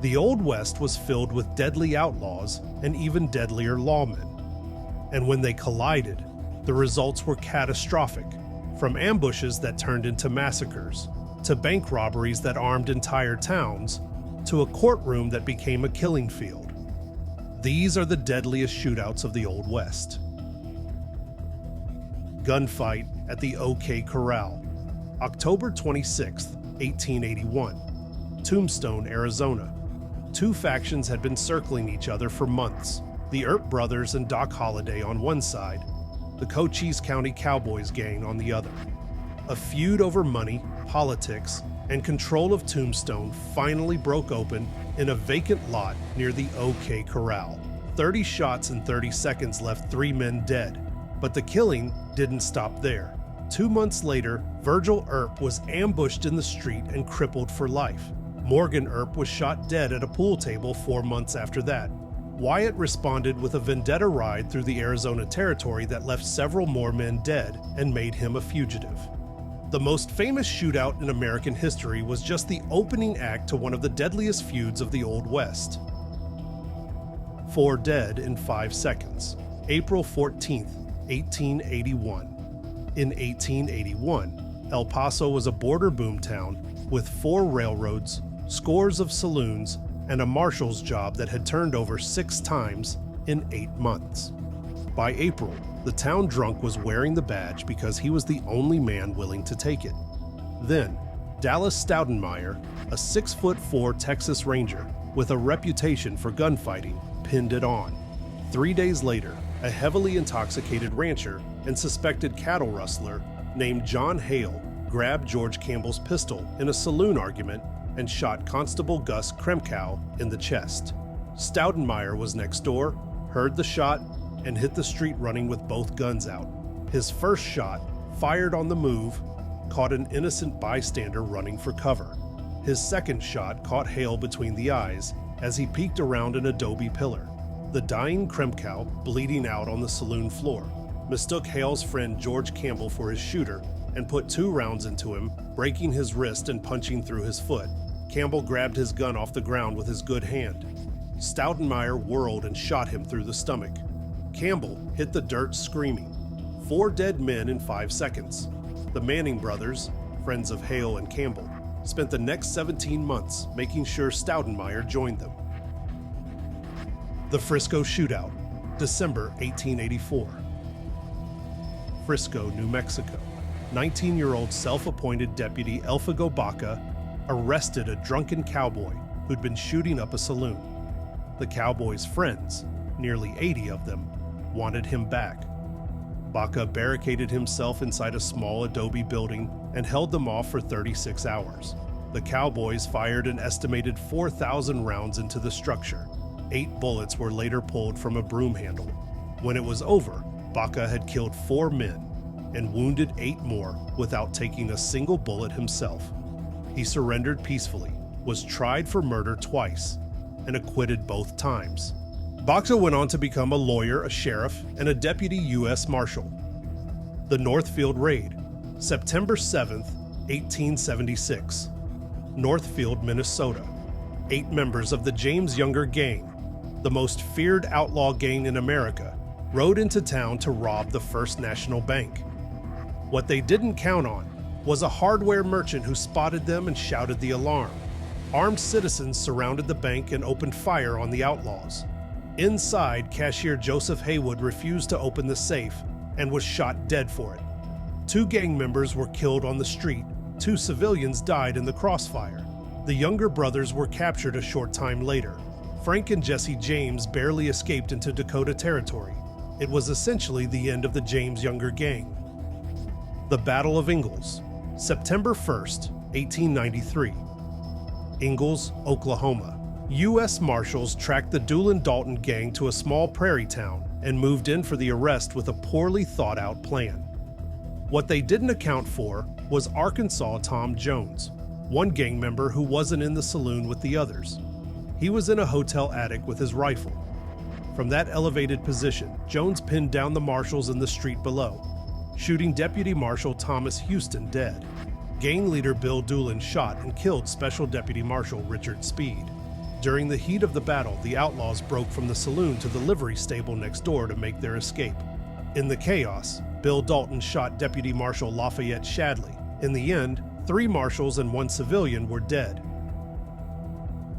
The Old West was filled with deadly outlaws and even deadlier lawmen. And when they collided, the results were catastrophic, from ambushes that turned into massacres, to bank robberies that armed entire towns, to a courtroom that became a killing field. These are the deadliest shootouts of the Old West. Gunfight at the OK Corral, October 26, 1881, Tombstone, Arizona. Two factions had been circling each other for months, the Earp brothers and Doc Holliday on one side, the Cochise County Cowboys gang on the other. A feud over money, politics, and control of Tombstone finally broke open in a vacant lot near the OK Corral. 30 shots in 30 seconds left 3 men dead, but the killing didn't stop there. 2 months later, Virgil Earp was ambushed in the street and crippled for life. Morgan Earp was shot dead at a pool table 4 months after that. Wyatt responded with a vendetta ride through the Arizona Territory that left several more men dead and made him a fugitive. The most famous shootout in American history was just the opening act to one of the deadliest feuds of the Old West. 4 dead in 5 seconds. April 14, 1881. In 1881, El Paso was a border boomtown with 4 railroads, scores of saloons, and a marshal's job that had turned over 6 times in 8 months. By April, the town drunk was wearing the badge because he was the only man willing to take it. Then, Dallas Stoudenmeyer, a 6'4" Texas Ranger with a reputation for gunfighting, pinned it on. 3 days later, a heavily intoxicated rancher and suspected cattle rustler named John Hale grabbed George Campbell's pistol in a saloon argument and shot Constable Gus Kremkow in the chest. Stoudenmeyer was next door, heard the shot, and hit the street running with both guns out. His first shot, fired on the move, caught an innocent bystander running for cover. His second shot caught Hale between the eyes as he peeked around an adobe pillar. The dying Kremkow, bleeding out on the saloon floor, mistook Hale's friend George Campbell for his shooter and put 2 rounds into him, breaking his wrist and punching through his foot. Campbell grabbed his gun off the ground with his good hand. Stoudenmeyer whirled and shot him through the stomach. Campbell hit the dirt screaming. 4 dead men in 5 seconds. The Manning brothers, friends of Hale and Campbell, spent the next 17 months making sure Stoudenmeyer joined them. The Frisco Shootout, December 1884. Frisco, New Mexico. 19-year-old self-appointed deputy Elfigo Baca arrested a drunken cowboy who'd been shooting up a saloon. The cowboy's friends, nearly 80 of them, wanted him back. Baca barricaded himself inside a small adobe building and held them off for 36 hours. The cowboys fired an estimated 4,000 rounds into the structure. 8 bullets were later pulled from a broom handle. When it was over, Baca had killed 4 men and wounded 8 more without taking a single bullet himself. He surrendered peacefully, was tried for murder twice, and acquitted both times. Baca went on to become a lawyer, a sheriff, and a deputy U.S. Marshal. The Northfield Raid, September 7, 1876. Northfield, Minnesota. 8 members of the James Younger Gang, the most feared outlaw gang in America, rode into town to rob the First National Bank. What they didn't count on was a hardware merchant who spotted them and shouted the alarm. Armed citizens surrounded the bank and opened fire on the outlaws. Inside, cashier Joseph Haywood refused to open the safe and was shot dead for it. 2 gang members were killed on the street. 2 civilians died in the crossfire. The Younger brothers were captured a short time later. Frank and Jesse James barely escaped into Dakota Territory. It was essentially the end of the James Younger Gang. The Battle of Ingalls, September 1st, 1893. Ingalls, Oklahoma. U.S. Marshals tracked the Doolin-Dalton gang to a small prairie town and moved in for the arrest with a poorly thought-out plan. What they didn't account for was Arkansas Tom Jones, one gang member who wasn't in the saloon with the others. He was in a hotel attic with his rifle. From that elevated position, Jones pinned down the marshals in the street below, shooting Deputy Marshal Thomas Houston dead. Gang leader Bill Doolin shot and killed Special Deputy Marshal Richard Speed. During the heat of the battle, the outlaws broke from the saloon to the livery stable next door to make their escape. In the chaos, Bill Dalton shot Deputy Marshal Lafayette Shadley. In the end, 3 marshals and 1 civilian were dead.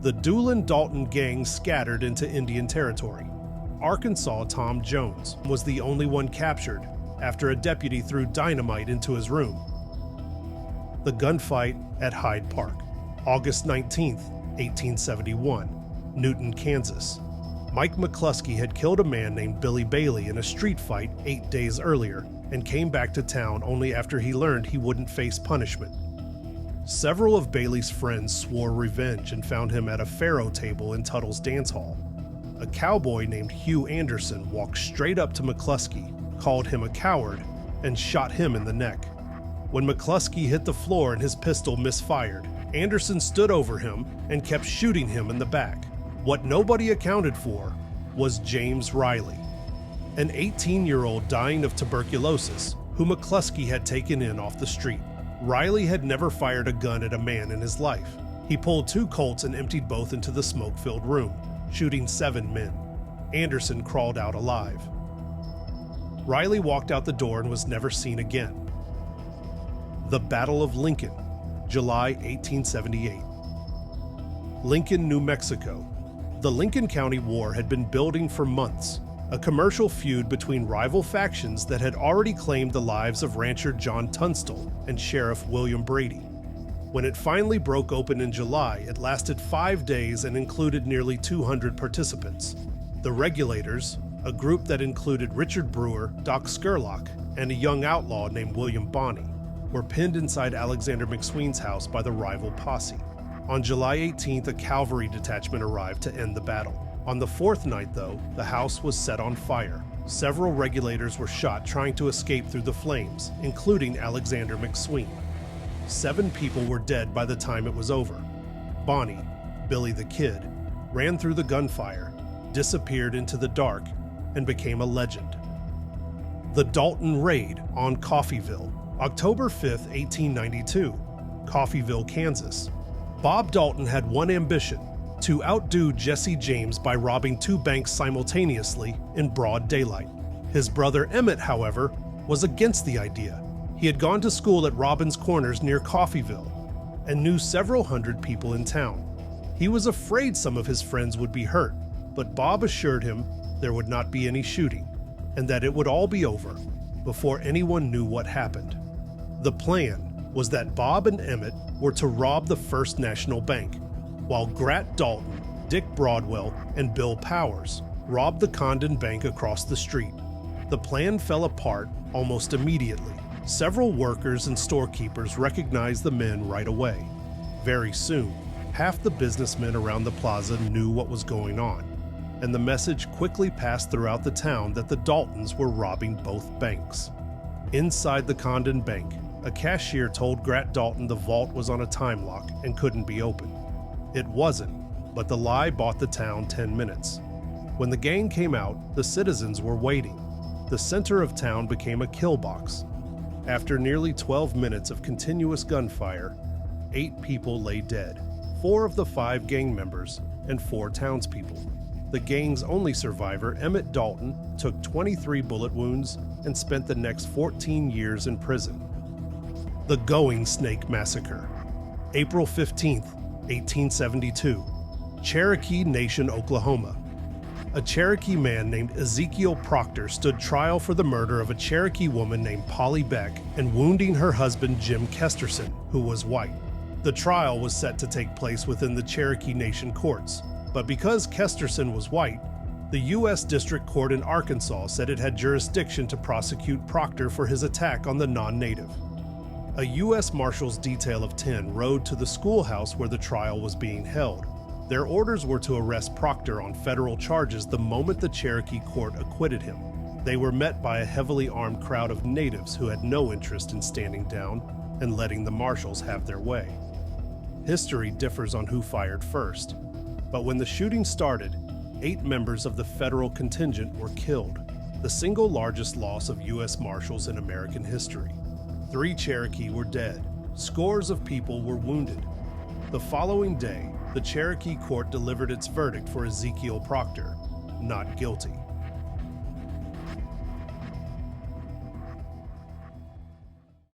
The Doolin-Dalton gang scattered into Indian Territory. Arkansas Tom Jones was the only one captured after a deputy threw dynamite into his room. The gunfight at Hyde Park, August 19, 1871, Newton, Kansas. Mike McCluskey had killed a man named Billy Bailey in a street fight 8 days earlier and came back to town only after he learned he wouldn't face punishment. Several of Bailey's friends swore revenge and found him at a faro table in Tuttle's dance hall. A cowboy named Hugh Anderson walked straight up to McCluskey, called him a coward, and shot him in the neck. When McCluskey hit the floor and his pistol misfired, Anderson stood over him and kept shooting him in the back. What nobody accounted for was James Riley, an 18-year-old dying of tuberculosis who McCluskey had taken in off the street. Riley had never fired a gun at a man in his life. He pulled 2 Colts and emptied both into the smoke-filled room, shooting 7 men. Anderson crawled out alive. Riley walked out the door and was never seen again. The Battle of Lincoln, July 1878. Lincoln, New Mexico. The Lincoln County War had been building for months, a commercial feud between rival factions that had already claimed the lives of rancher John Tunstall and Sheriff William Brady. When it finally broke open in July, it lasted 5 days and included nearly 200 participants. The Regulators, a group that included Richard Brewer, Doc Scurlock, and a young outlaw named William Bonney, were pinned inside Alexander McSween's house by the rival posse. On July 18th, a cavalry detachment arrived to end the battle. On the 4th night, though, the house was set on fire. Several Regulators were shot trying to escape through the flames, including Alexander McSween. 7 people were dead by the time it was over. Bonnie, Billy the Kid, ran through the gunfire, disappeared into the dark, and became a legend. The Dalton Raid on Coffeyville, October 5, 1892, Coffeyville, Kansas. Bob Dalton had one ambition: to outdo Jesse James by robbing 2 banks simultaneously in broad daylight. His brother Emmett, however, was against the idea. He had gone to school at Robbins Corners near Coffeyville and knew several hundred people in town. He was afraid some of his friends would be hurt, but Bob assured him there would not be any shooting and that it would all be over before anyone knew what happened. The plan was that Bob and Emmett were to rob the First National Bank, while Grat Dalton, Dick Broadwell, and Bill Powers robbed the Condon Bank across the street. The plan fell apart almost immediately. Several workers and storekeepers recognized the men right away. Very soon, half the businessmen around the plaza knew what was going on, and the message quickly passed throughout the town that the Daltons were robbing both banks. Inside the Condon Bank, a cashier told Grat Dalton the vault was on a time lock and couldn't be opened. It wasn't, but the lie bought the town 10 minutes. When the gang came out, the citizens were waiting. The center of town became a kill box. After nearly 12 minutes of continuous gunfire, 8 people lay dead, 4 of the 5 gang members and 4 townspeople. The gang's only survivor, Emmett Dalton, took 23 bullet wounds and spent the next 14 years in prison. The Goingsnake Massacre, April 15, 1872, Cherokee Nation, Oklahoma. A Cherokee man named Ezekiel Proctor stood trial for the murder of a Cherokee woman named Polly Beck and wounding her husband Jim Kesterson, who was white. The trial was set to take place within the Cherokee Nation courts, but because Kesterson was white, the U.S. District Court in Arkansas said it had jurisdiction to prosecute Proctor for his attack on the non-native. A U.S. Marshal's detail of 10 rode to the schoolhouse where the trial was being held. Their orders were to arrest Proctor on federal charges the moment the Cherokee court acquitted him. They were met by a heavily armed crowd of natives who had no interest in standing down and letting the marshals have their way. History differs on who fired first, but when the shooting started, 8 members of the federal contingent were killed, the single largest loss of U.S. Marshals in American history. 3 Cherokee were dead. Scores of people were wounded. The following day, the Cherokee court delivered its verdict for Ezekiel Proctor, not guilty.